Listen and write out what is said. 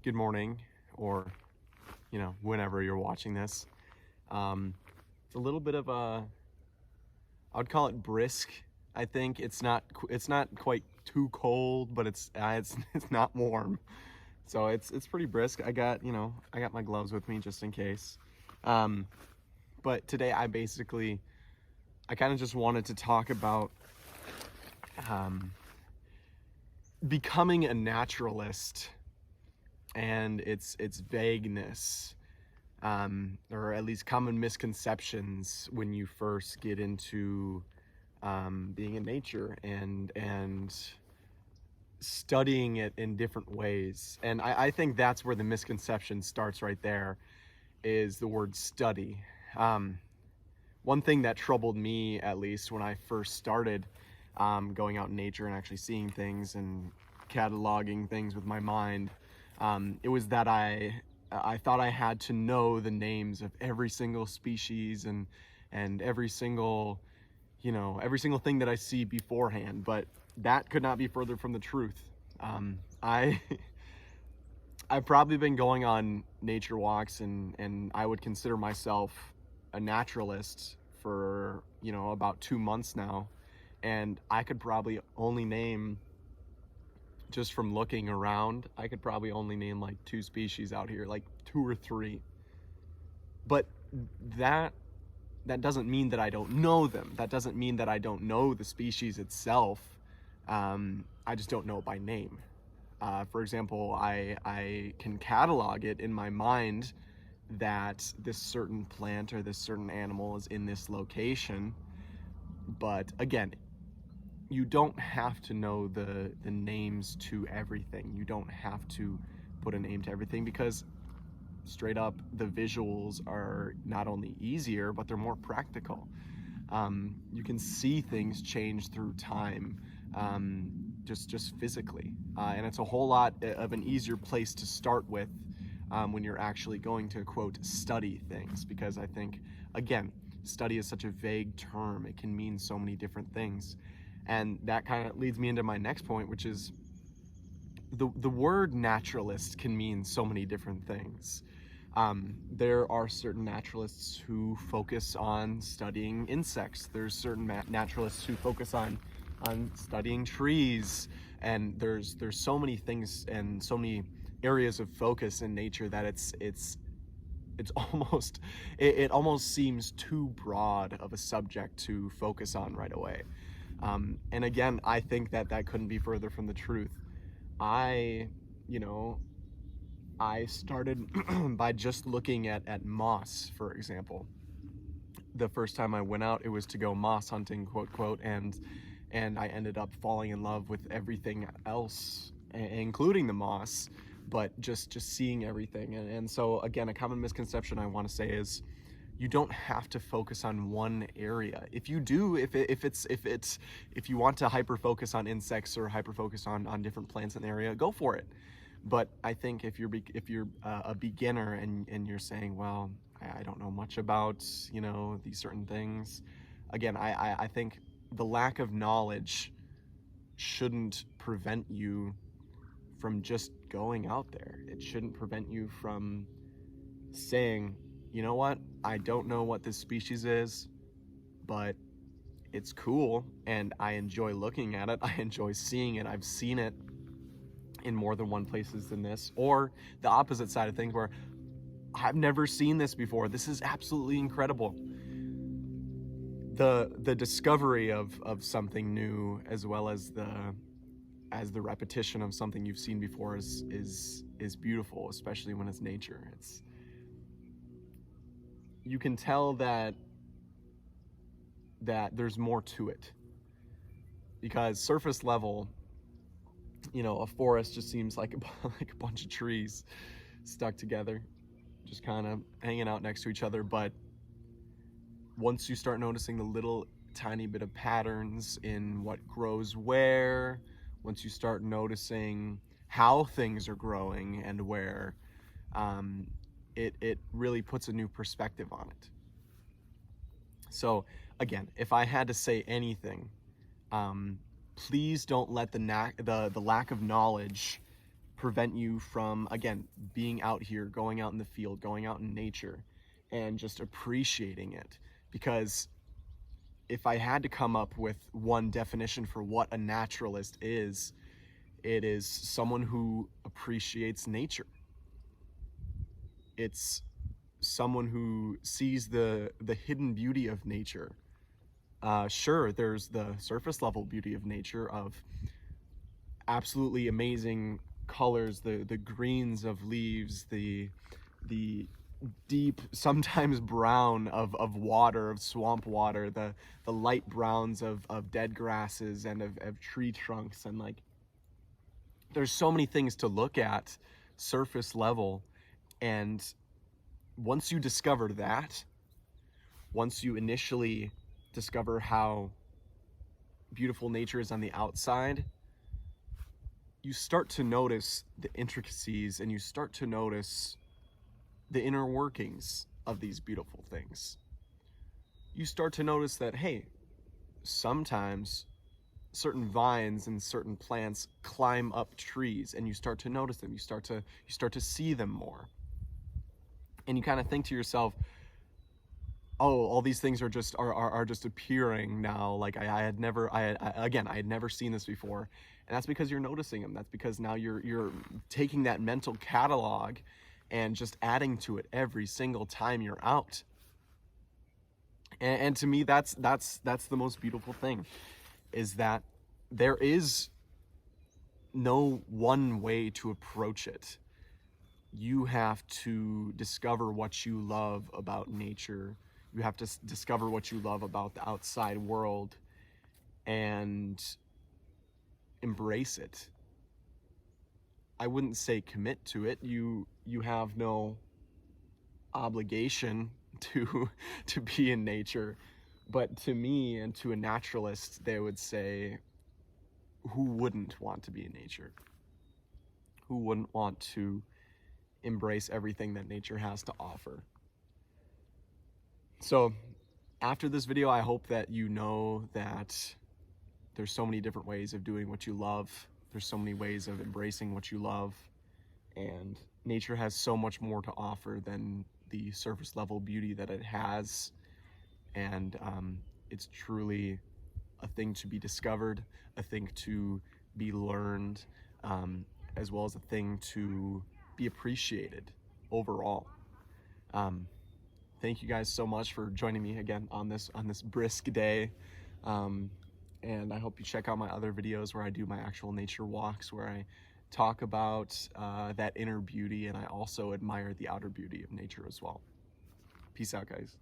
good morning, or whenever you're watching this. It's a little bit of I would call it brisk. I think it's not quite too cold, but it's not warm. So it's pretty brisk. I got my gloves with me just in case. But today I kind of just wanted to talk about becoming a naturalist and its vagueness, or at least common misconceptions when you first get into being in nature and studying it in different ways. And I think that's where the misconception starts right there, is the word study. One thing that troubled me, at least when I first started going out in nature and actually seeing things and cataloging things with my mind, it was that I thought I had to know the names of every single species and every single thing that I see beforehand. But that could not be further from the truth. I've probably been going on nature walks, and I would consider myself a naturalist for about 2 months now, and I could probably only name, just from looking around, I could probably only name like 2 species out here, like 2 or 3. But that doesn't mean that I don't know them. That doesn't mean that I don't know the species itself. I just don't know it by name. For example, I can catalog it in my mind that this certain plant or this certain animal is in this location. But again, you don't have to know the names to everything. You don't have to put a name to everything, because straight up, the visuals are not only easier, but they're more practical. You can see things change through time, just physically, and it's a whole lot of an easier place to start with when you're actually going to, quote, study things, because I think, again, study is such a vague term. It can mean so many different things. And that kind of leads me into my next point, which is the word naturalist can mean so many different things. There are certain naturalists who focus on studying insects. There's certain naturalists who focus on studying trees, and there's so many things and so many areas of focus in nature that it's almost it almost seems too broad of a subject to focus on right away. And again, I think that couldn't be further from the truth. I started by just looking at moss, for example. The first time I went out, it was to go moss hunting, quote, quote, and I ended up falling in love with everything else, including the moss, but just seeing everything. And so, again, a common misconception I want to say is, you don't have to focus on one area. If you do, if you want to hyper focus on insects or hyper focus on different plants in the area, go for it. But I think if you're a beginner and you're saying, well, I don't know much about these certain things, again, I think the lack of knowledge shouldn't prevent you from just going out there. It shouldn't prevent you from saying, you know what, I don't know what this species is, but it's cool and I enjoy looking at it. I enjoy seeing it. I've seen it in more than one places than this. Or the opposite side of things, where I've never seen this before. This is absolutely incredible. The discovery of something new, as well as the repetition of something you've seen before, is beautiful, especially when it's nature. You can tell that there's more to it, because surface level, a forest just seems like a bunch of trees stuck together, just kind of hanging out next to each other. But once you start noticing the little tiny bit of patterns in what grows where, once you start noticing how things are growing and where, it really puts a new perspective on it. So again, if I had to say anything, please don't let the lack of knowledge prevent you from, again, being out here, going out in the field, going out in nature, and just appreciating it. Because if I had to come up with one definition for what a naturalist is, it is someone who appreciates nature. It's someone who sees the hidden beauty of nature. Sure, there's the surface level beauty of nature, of absolutely amazing colors, the greens of leaves, the deep, sometimes brown of water, of swamp water, the light browns of dead grasses and of tree trunks. And like, there's so many things to look at surface level. And once you discover that, once you initially discover how beautiful nature is on the outside, you start to notice the intricacies, and you start to notice the inner workings of these beautiful things. You start to notice that, hey, sometimes certain vines and certain plants climb up trees, and you start to notice them. You start to see them more. And you kind of think to yourself, oh, all these things are just appearing now. Like I had never seen this before. And that's because you're noticing them. That's because now you're taking that mental catalog and just adding to it every single time you're out. And to me, that's the most beautiful thing, is that there is no one way to approach it. You have to discover what you love about nature. You have to discover what you love about the outside world and embrace it. I wouldn't say commit to it. You have no obligation to be in nature. But to me and to a naturalist, they would say, who wouldn't want to be in nature? Who wouldn't want to embrace everything that nature has to offer? So after this video, I hope that you know that there's so many different ways of doing what you love. There's so many ways of embracing what you love. And nature has so much more to offer than the surface level beauty that it has. And it's truly a thing to be discovered, a thing to be learned, as well as a thing to be appreciated overall. Thank you guys so much for joining me again on this brisk day. And I hope you check out my other videos where I do my actual nature walks, where I talk about that inner beauty, and I also admire the outer beauty of nature as well. Peace out, guys.